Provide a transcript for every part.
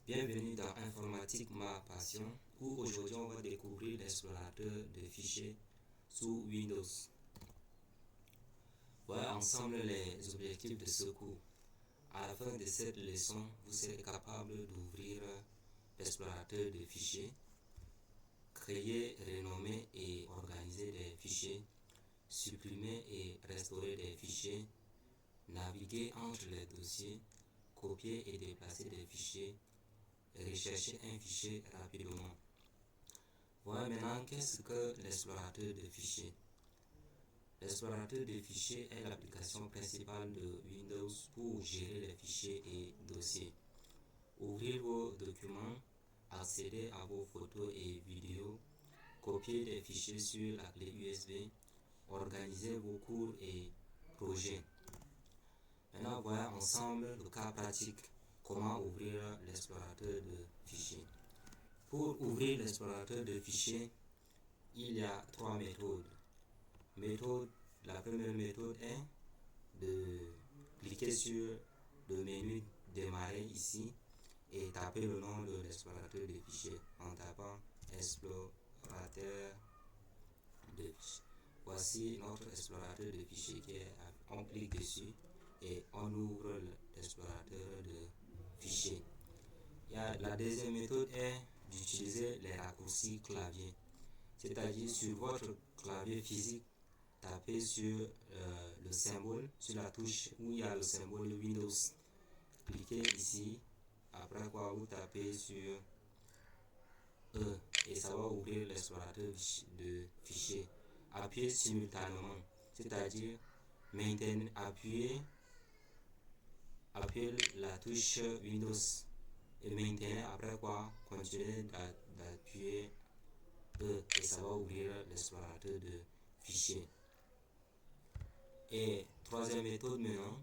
Bienvenue dans Informatique, ma passion, où aujourd'hui on va découvrir l'explorateur de fichiers sous Windows. Voilà ensemble les objectifs de ce cours. À la fin de cette leçon, vous serez capable d'ouvrir l'explorateur de fichiers, créer, renommer et organiser des fichiers, supprimer et restaurer des fichiers, naviguer entre les dossiers, copier et déplacer des fichiers, rechercher un fichier rapidement. Voilà maintenant qu'est-ce que l'explorateur de fichiers. L'explorateur de fichiers est l'application principale de Windows pour gérer les fichiers et dossiers, ouvrir vos documents, accéder à vos photos et vidéos, copier des fichiers sur la clé USB, organiser vos cours et projets. Maintenant, voilà ensemble le cas pratique, comment ouvrir l'explorateur de fichiers. Pour ouvrir l'explorateur de fichiers, il y a trois méthodes. La première méthode est de cliquer sur le menu démarrer ici et taper le nom de l'explorateur de fichiers en tapant explorateur de fichiers. Voici notre explorateur de fichiers on clique dessus et on ouvre l'explorateur de fichiers. La deuxième méthode est d'utiliser les raccourcis clavier, c'est-à-dire sur votre clavier physique, tapez sur le symbole, sur la touche où il y a le symbole Windows. Cliquez ici, après quoi vous tapez sur E et ça va ouvrir l'explorateur de fichiers. Appuyez simultanément, c'est-à-dire appuyez la touche Windows et maintenez, après quoi continuez d'appuyer E et ça va ouvrir l'explorateur de fichiers. Et troisième méthode maintenant,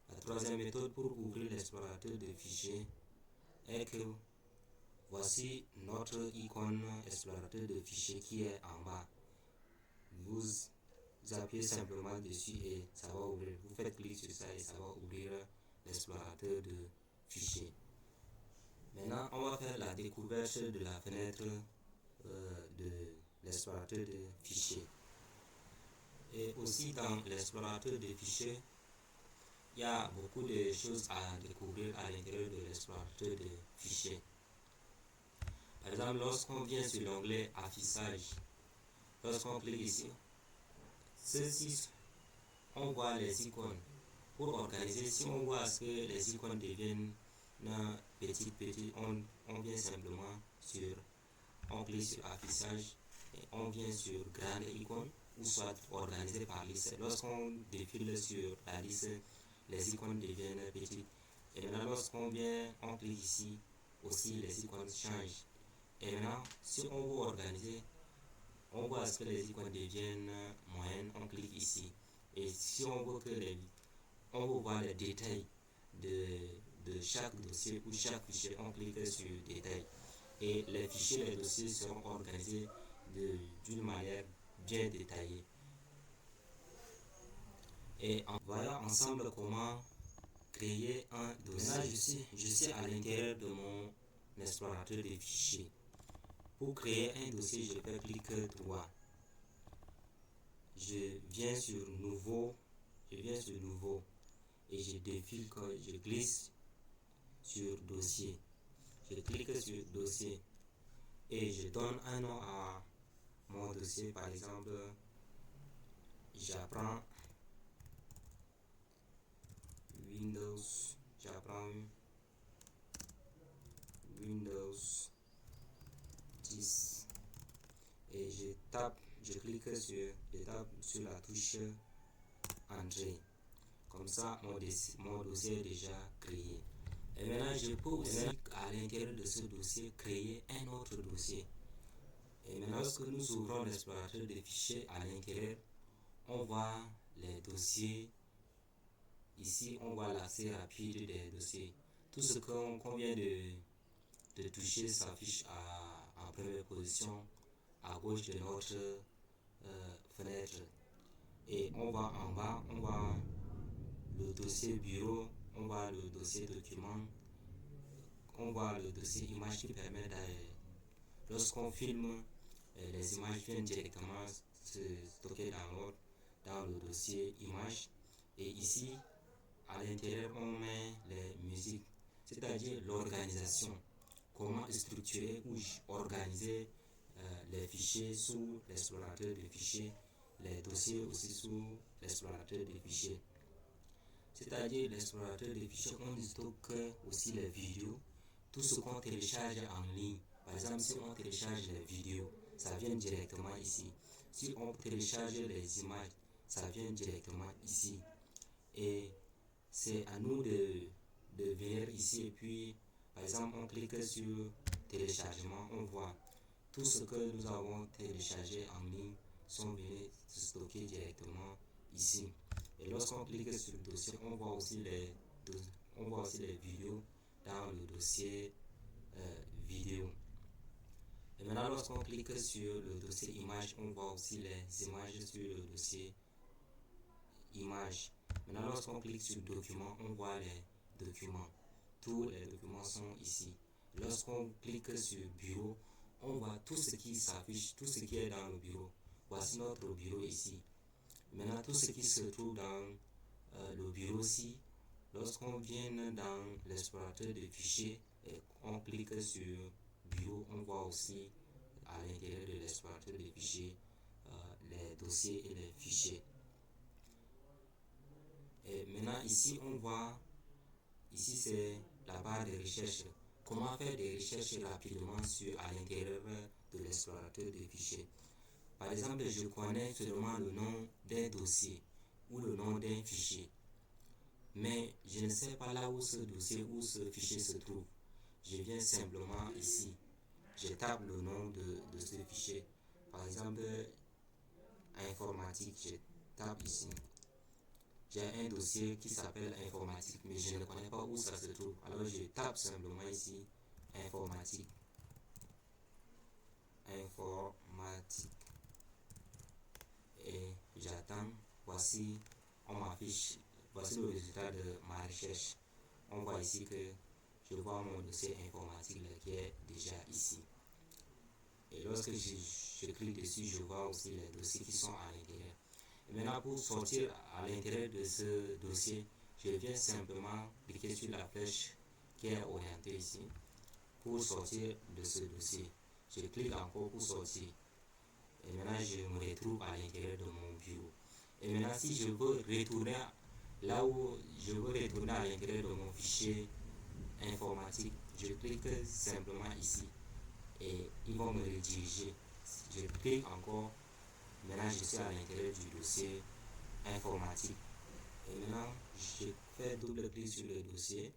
la troisième méthode pour ouvrir l'explorateur de fichiers est que voici notre icône explorateur de fichiers qui est en bas. Vous appuyez simplement dessus et ça va ouvrir. Vous faites clic sur ça et ça va ouvrir l'explorateur de fichiers. Maintenant, on va faire la découverte de la fenêtre de l'explorateur de fichiers. Et aussi dans l'explorateur de fichiers, il y a beaucoup de choses à découvrir à l'intérieur de l'explorateur de fichiers. Par exemple, lorsqu'on vient sur l'onglet affichage, lorsqu'on clique ici, ceci, on voit les icônes. Pour organiser, si on voit que les icônes deviennent petites, on vient simplement on clique sur affichage et on vient sur grande icône ou soit organisé par liste. Lorsqu'on défile sur la liste, les icônes deviennent petites. Et maintenant, lorsqu'on clique ici, aussi les icônes changent. Et maintenant, si on veut organiser, on voit que les icônes deviennent moyennes, on clique ici. Et si on veut on veut voir les détails de chaque dossier ou chaque fichier, on clique sur détails. Et les fichiers, les dossiers seront organisés d'une manière bien détaillée. Et voilà ensemble comment créer un dossier. Là, je suis à l'intérieur de mon explorateur de fichiers. Pour créer un dossier, je fais clic droit. Je viens sur nouveau et je glisse sur dossier. Je clique sur dossier et je donne un nom à mon dossier. Par exemple, j'apprends Windows 10 et je clique sur la touche entrée. Comme ça, mon dossier est déjà créé. Et maintenant, je peux aussi, à l'intérieur de ce dossier, créer un autre dossier. Et maintenant, lorsque nous ouvrons l'explorateur des fichiers à l'intérieur, on voit les dossiers. Ici, on voit l'accès rapide des dossiers. Tout ce qu'on vient de toucher s'affiche en première position à gauche de notre fenêtre. Et on voit en bas, on voit le dossier bureau, on voit le dossier document, on on voit le dossier image qui permet lorsqu'on filme, les images viennent directement se stocker dans le dossier image. Et ici, à l'intérieur, on met les musiques, c'est-à-dire l'organisation. Comment structurer ou organiser les fichiers sous l'explorateur de fichiers, les dossiers aussi sous l'explorateur de fichiers. C'est-à-dire l'explorateur de fichiers, on stocke aussi les vidéos, tout ce qu'on télécharge en ligne. Par exemple, si on télécharge les vidéos, ça vient directement ici. Si on télécharge les images, ça vient directement ici. Et c'est à nous de venir ici et puis, par exemple, on clique sur téléchargement, on voit tout ce que nous avons téléchargé en ligne sont venus se stocker directement ici. Et lorsqu'on clique sur le dossier, on voit aussi les vidéos dans le dossier vidéo. Et maintenant, lorsqu'on clique sur le dossier image, on voit aussi les images sur le dossier image. Maintenant, lorsqu'on clique sur document, on voit les documents. Tous les documents sont ici. Lorsqu'on clique sur bureau, on voit tout ce qui s'affiche, tout ce qui est dans le bureau. Voici notre bureau ici. Maintenant, tout ce qui se trouve dans le bureau aussi, lorsqu'on vient dans l'explorateur de fichiers et on clique sur bureau, on voit aussi à l'intérieur de l'explorateur de fichiers les dossiers et les fichiers. Et maintenant ici on voit, ici c'est la barre de recherche. Comment faire des recherches rapidement à l'intérieur de l'explorateur de fichiers. Par exemple, je connais seulement le nom d'un dossier ou le nom d'un fichier. Mais je ne sais pas là où ce dossier ou ce fichier se trouve. Je viens simplement ici. Je tape le nom de ce fichier. Par exemple, informatique, je tape ici. J'ai un dossier qui s'appelle informatique, mais je ne connais pas où ça se trouve. Alors je tape simplement ici, informatique. Informatique. Et j'attends. Voici, on m'affiche. Voici le résultat de ma recherche. On voit ici que je vois mon dossier informatique qui est déjà ici. Et lorsque je clique dessus, je vois aussi les dossiers qui sont à l'intérieur. Et maintenant, pour sortir à l'intérieur de ce dossier, je viens simplement cliquer sur la flèche qui est orientée ici pour sortir de ce dossier. Je clique encore pour sortir. Et maintenant, je me retrouve à l'intérieur de mon bureau. Et maintenant, si je veux retourner là où je veux retourner à l'intérieur de mon fichier informatique, je clique simplement ici. Et ils vont me rediriger. Je clique encore. Maintenant, je suis à l'intérieur du dossier informatique. Et maintenant, je fais double clic sur le dossier.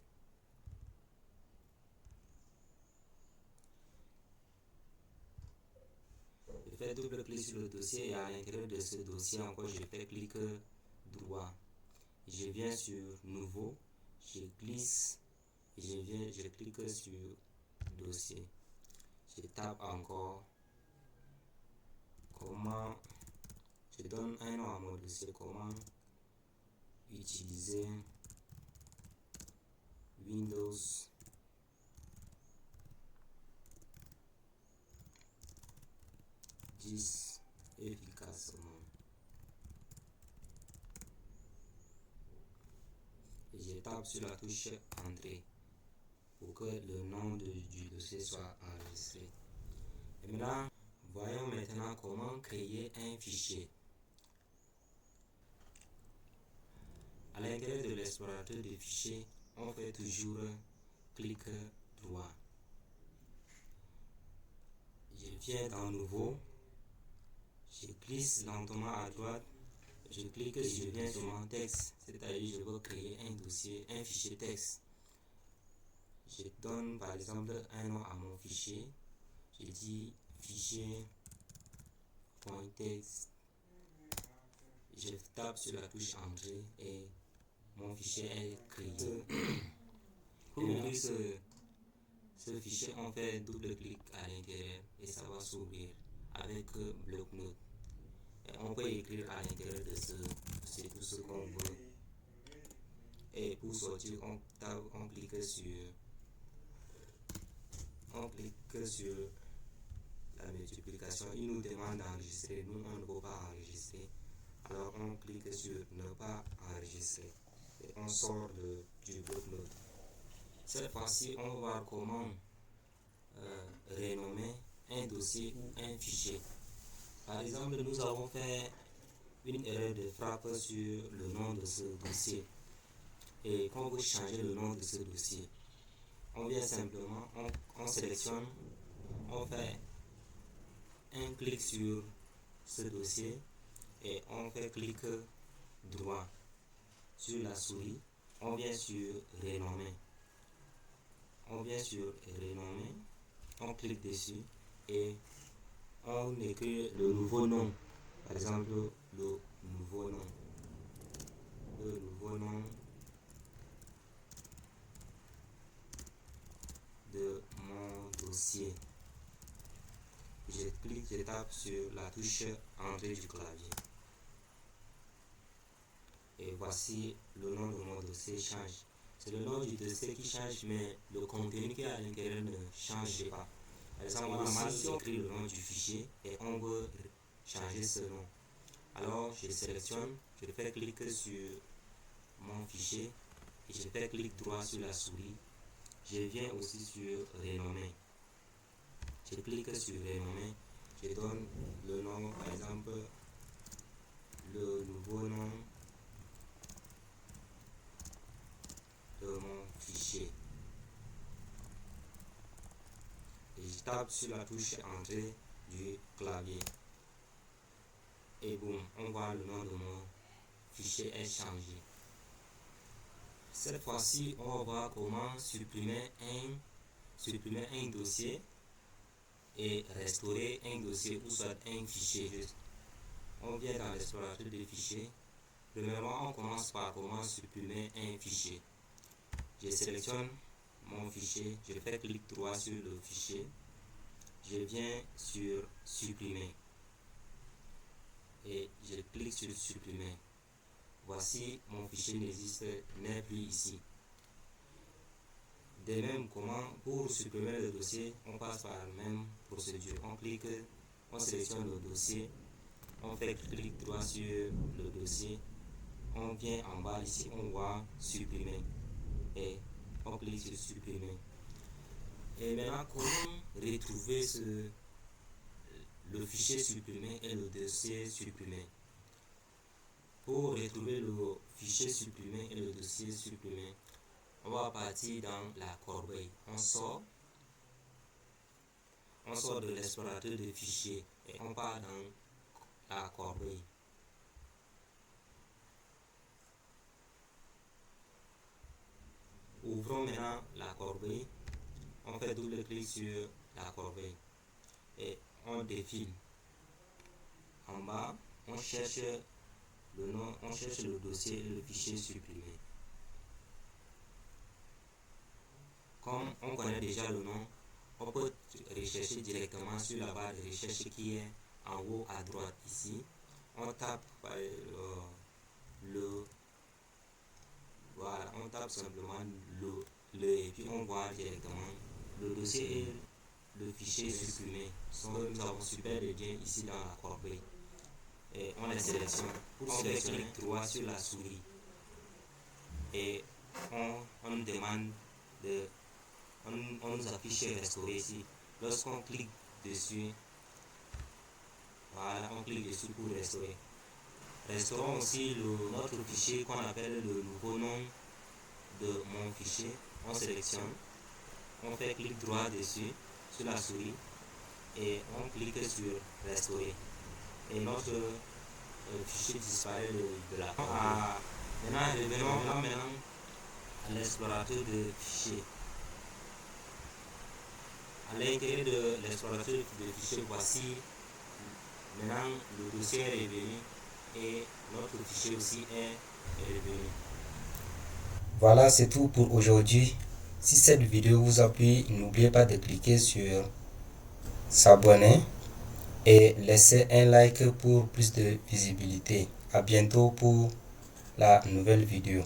Je fais double clic sur le dossier et à l'intérieur de ce dossier encore, je fais clic droit. Je viens sur nouveau, je glisse et je clique sur dossier. Je tape encore comment, je donne un nom à mon dossier, comment utiliser Windows 10 efficacement. Et je tape sur la touche Entrée pour que le nom du dossier soit enregistré. Et maintenant, voyons maintenant comment créer un fichier. À l'intérieur de l'explorateur de fichiers, on fait toujours clic droit. Je viens dans Nouveau, je glisse lentement à droite, je clique et je viens sur mon texte, c'est-à-dire je veux créer un dossier, un fichier texte. Je donne par exemple un nom à mon fichier, je dis fichier.texte, je tape sur la touche Entrée et mon fichier est créé. Pour ouvrir ce fichier, on fait double clic à l'intérieur et ça va s'ouvrir avec bloc-notes. On peut écrire à l'intérieur de c'est tout ce qu'on veut. Et pour sortir, on clique sur clique sur la multiplication, il nous demande d'enregistrer. Nous, on ne peut pas enregistrer. Alors, on clique sur ne pas enregistrer. Et on sort du bloc-notes. Cette fois-ci, on va voir comment renommer un dossier ou un fichier. Par exemple, nous avons fait une erreur de frappe sur le nom de ce dossier. Et quand vous changez le nom de ce dossier, on vient simplement, on sélectionne, on fait un clic sur ce dossier et on fait clic droit sur la souris, on vient sur renommer. On vient sur renommer, on clique dessus et on écrit le nouveau nom. Par exemple, le nouveau nom de mon dossier. Je tape sur la touche entrée du clavier. Et voici le nom de mon dossier change. C'est le nom du dossier qui change, mais le contenu qui est à l'intérieur ne change pas. Par exemple, si on écrit le nom du fichier et on veut changer ce nom. Alors, je sélectionne, je fais clic sur mon fichier et je fais clic droit sur la souris. Je viens aussi sur renommer. Je clique sur renommer. Je donne le nom, par exemple, le nouveau nom de mon fichier. Et je tape sur la touche entrée du clavier. Et boum, on voit le nom de mon fichier est changé. Cette fois-ci, on va voir comment supprimer un dossier et restaurer un dossier ou soit un fichier. On vient dans l'explorateur des fichiers. Premièrement, on commence par comment supprimer un fichier. Je sélectionne mon fichier, je fais clic droit sur le fichier, je viens sur supprimer et je clique sur supprimer. Voici, mon fichier n'est plus ici. De même, comment pour supprimer le dossier, on passe par la même procédure. On sélectionne le dossier, on fait clic droit sur le dossier, on vient en bas ici, on voit supprimer et on clique sur supprimer. Et maintenant, comment retrouver le fichier supprimé et le dossier supprimé? Pour retrouver le fichier supprimé et le dossier supprimé, on va partir dans la corbeille. On sort de l'explorateur de fichiers et on part dans la corbeille. Ouvrons maintenant la corbeille. On fait double clic sur la corbeille et on défile. En bas, on cherche le nom, on cherche le dossier et le fichier supprimé. Comme on connaît déjà le nom, on peut rechercher directement sur la barre de recherche qui est en haut à droite ici. On tape voilà, on tape simplement le et puis on voit directement le dossier et le fichier supprimé. Nous avons super les liens ici dans la corbeille. Et on les sélectionne. Pour sélectionner, droit sur la souris. Et on nous demande on nous affiche restaurer ici. Lorsqu'on clique dessus, voilà, on clique dessus pour restaurer. Restaurons aussi notre fichier qu'on appelle le nouveau nom de mon fichier. On sélectionne, on fait clic droit dessus sur la souris et on clique sur restaurer. Et notre fichier disparaît de la corbeille. Maintenant, revenons à l'explorateur de fichiers. À l'intérieur de l'explorateur de fichiers, voici maintenant le dossier est revenu et notre fichier aussi est revenu. Voilà, c'est tout pour aujourd'hui. Si cette vidéo vous a plu, n'oubliez pas de cliquer sur s'abonner et laisser un like pour plus de visibilité. À bientôt pour la nouvelle vidéo.